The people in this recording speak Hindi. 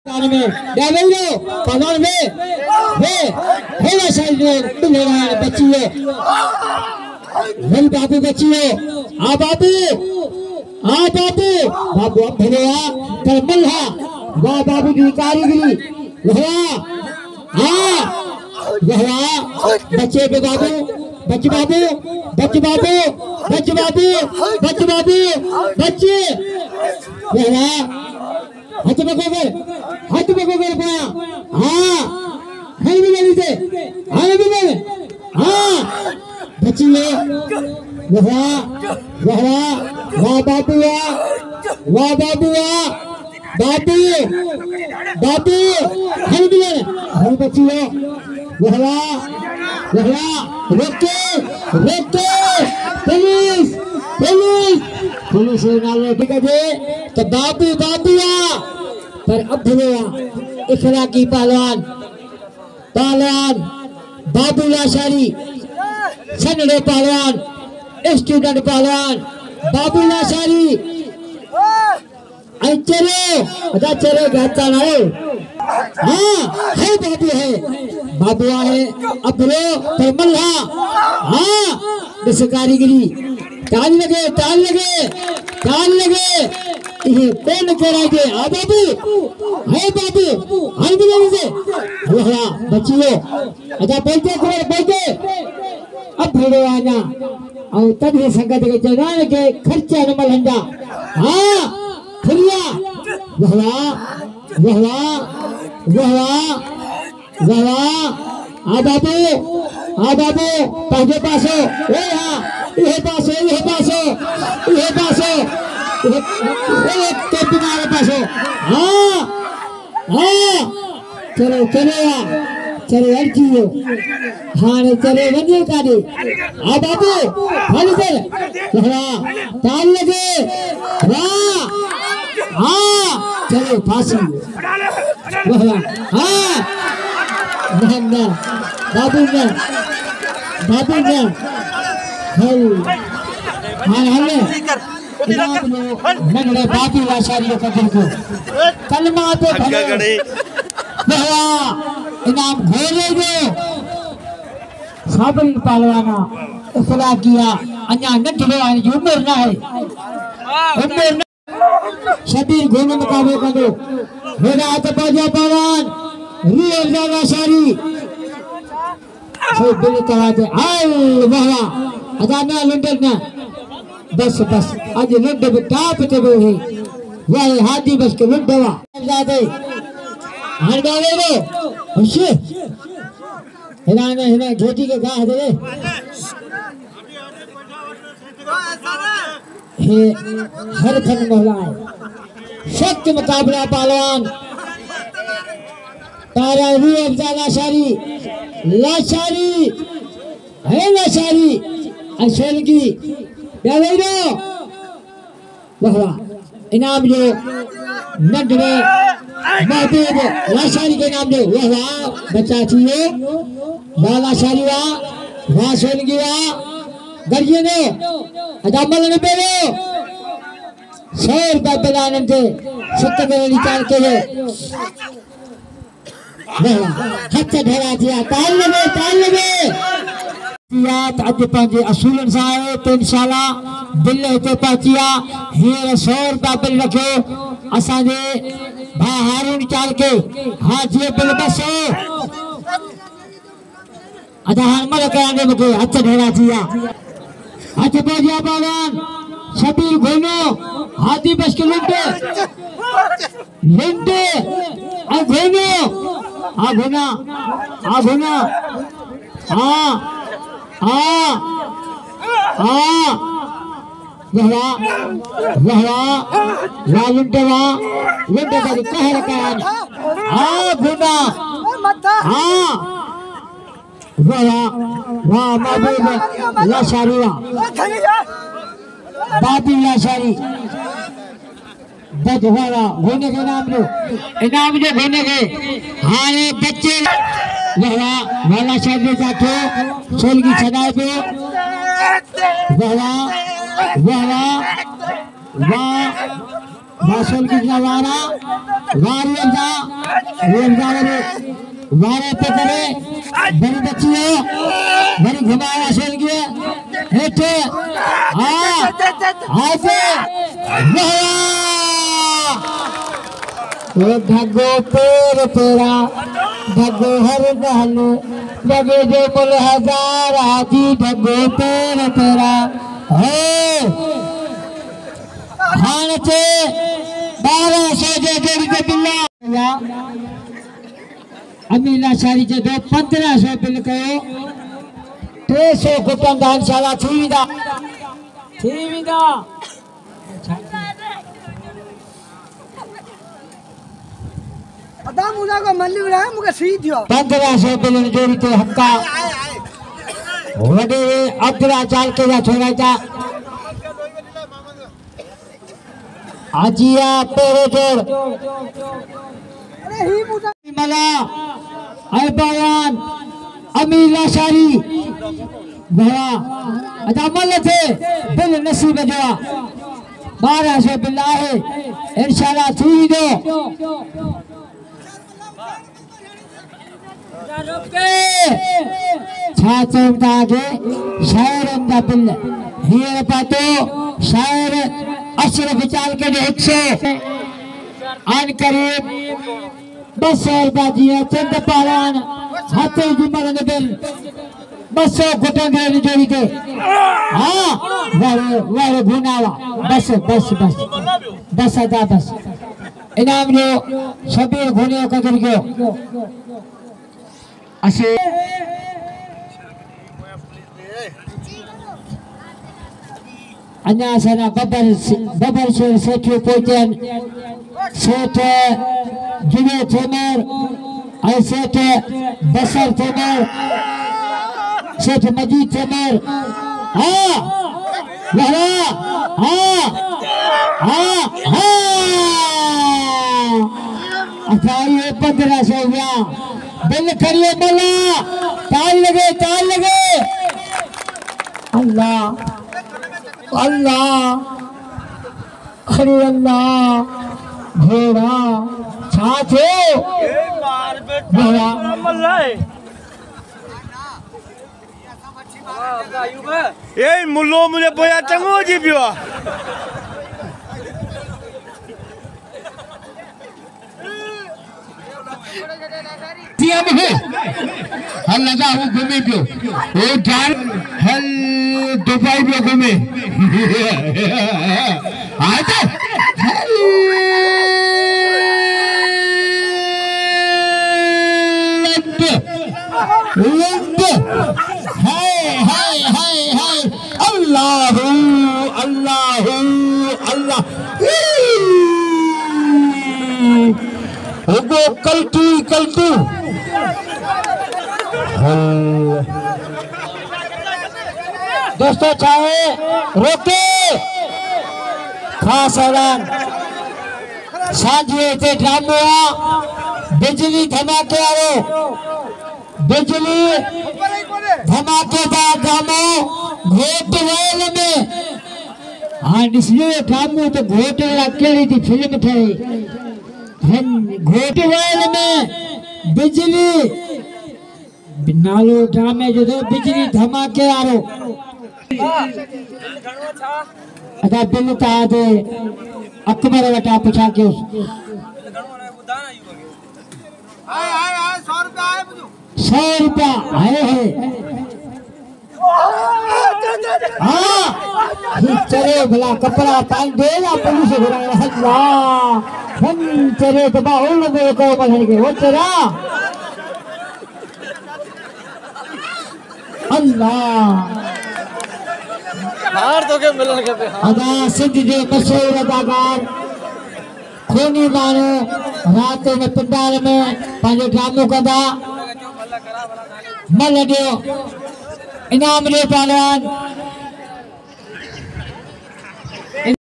में डावेलो पवन में वे हेला साइड में बिलेरा बच्चियों बाबू बच्चियों बाबू बाबू अब भलेया करमल्हा वाह बाबू की कारीगरी वहा बच्चे पे बाबू बच्चे बाबू बच्चे बाबू बच्चे बाबू बच्चे बाबू बच्चे वहा हाथ में गोबर पाया है भी नहीं थे भी नहीं बच्ची है वाह बाबू है भी नहीं बच्ची है रोके पुलिस ठीक है तो बाबू पर अब इखलाकी पहलवान बाबू लाशारी सनड़े पहलवान स्टूडेंट पहलवान बाबू लाशारी चलो जाता ना है बाबू है अबरो पर मल्हा कारीगरी ताल लगे ये कौन कह रहा है बाबू है बाबू हर भी नहीं से बच्चियों बोलते अब भेड़ो आना और तब ये संगत के जनान के खर्चे नमल हंडा फुरिया बाबू पहले पासो ये पासो चलो अर्जियो हाँ चले वन्य काटे बाबू हाली कर ताल लगे चलो फांसी बाबू नगड़े बाबू लाशारियों का दिल को कलमा पे इनाम घोले जो साबरी पहलवाना इखला किया अन्या नठड़े आने की उम्र ना है शबीर घोने मुकाबले कर दो मेरा आतपाजा पहलवान रियल लाशारी से दिल कराते आल बहवा अदाना लंडन बस आज लड्डे पे टाप ते है वह हाथी बस के लड्डवा जाते हर गावे रो खुशी हिना झोटी के गा दे हे हर फन महलाए सख्त मुकाबला पहलवान तारा रू अफजा लाशारी है लाशारी अशल की डावेरो वहा इनाम जो नडरे महबूब लाशारी के नाम दे वहा बच्चा छिए लाशारी वा सोनगी वा गर्जे ने अदामल ने पेरो 100 रुपए बलानन थे सत्ते निकाल के हथ ढरा दिया ताल लगे याद अज पंजे असूलन साए तो इंशाल्लाह दिल तो पहुंचिया हीर 100 रुपया बिल रखो असाजे भा हारून चाल के हाजी बिल बसो अदान मल कराने मुके हथ ढेरा दिया हथ पहुंचिया बागान शबीर घोनो हाथी बस के लुंडे घोना लुंडे का कहर कान घोना महबूब लाशारी बाबू लाशारी बदवाला घोने के इनाम जो घोने के हारे बच्चे वाला शायद जाके सोल की छदाई पे वाह माशल की नवारा वारियरदा वाले वारे पे करे बड़ी बच्ची हो बड़ी घुमाया शेल के हेठे आसे वो ढगो पेर तेरा ढगो हर दहल लगे जो मुल हजार आदि ढगो पेर तेरा खान से 1200 जे जोड़ी के बिल्ला अमीला शारी जे दो 1500 बिल कयो 300 कुटन दान शाला थी विदा अदा मुझा को मल्ली रहा मुके सी दियो 1500 बिल जोड़ी ते हक्का वडे अब्दुल्ला चाल के जा छोड़ा था आजिया पेरे जोड़ अरे ही मुझा मला अरबान अमीला शारी भया अदा मल थे बिल नसीब जो 1200 बिल है इंशाल्लाह थी दो छाचों दागे शायरन दा बिल हीर पातो शायर अशरफ चाल के 100 आन करीब 200 बाजी चंद पालान हाथे जुमर ने बिल 200 घुटन दे जोड़ी के हां वारे भुनावा बस अदा बस इनाम जो शबीर घुने का कर गयो असे अन्या सना बबर शेर सेठो पोचन सेठ जुने थेमर आई सेठ बसर थेमर सेठ मजीद थेमर अठाई 1500 बिल करिए बोला ताल लगे अल्लाह अरे अल्लाह घोड़ा छाछो घोड़ा ए मुल्लो मुझे बोया चंगो जी पियो तिया में हल लगा हूँ घूमे पियो ओ जान हल दुबई में घूमे आजा लंद हाय अल्लाह वो कल्टू दोस्तों चाहे रोके खास ऐलान सांझे ते ड्रामो बिजली धमाके वालो बिजली धमाकेदार ड्रामो घोट वेल में हाँ इसलिए ड्रामो तो घोट अकेली थी फिल्म थे घोट वेल में बिजली नालो ड्रामे जो तो बिजली धमाके वालो अदा बिल ता दे अकबर वटा पुछा के 100 रुपया आए है हाँ चले भला कपड़ा पान दे ना पुलिस अल्लाह हम चले तो बाहुल में को बन के वो तेरा अल्लाह हार तो के मिलन के अदा सिंध जे मशहूर अदाकार खोनी मानो रात में पंडाल में पंहिंजो ड्रामो कंदा मल ॾियो इनाम ॾियो पहलवान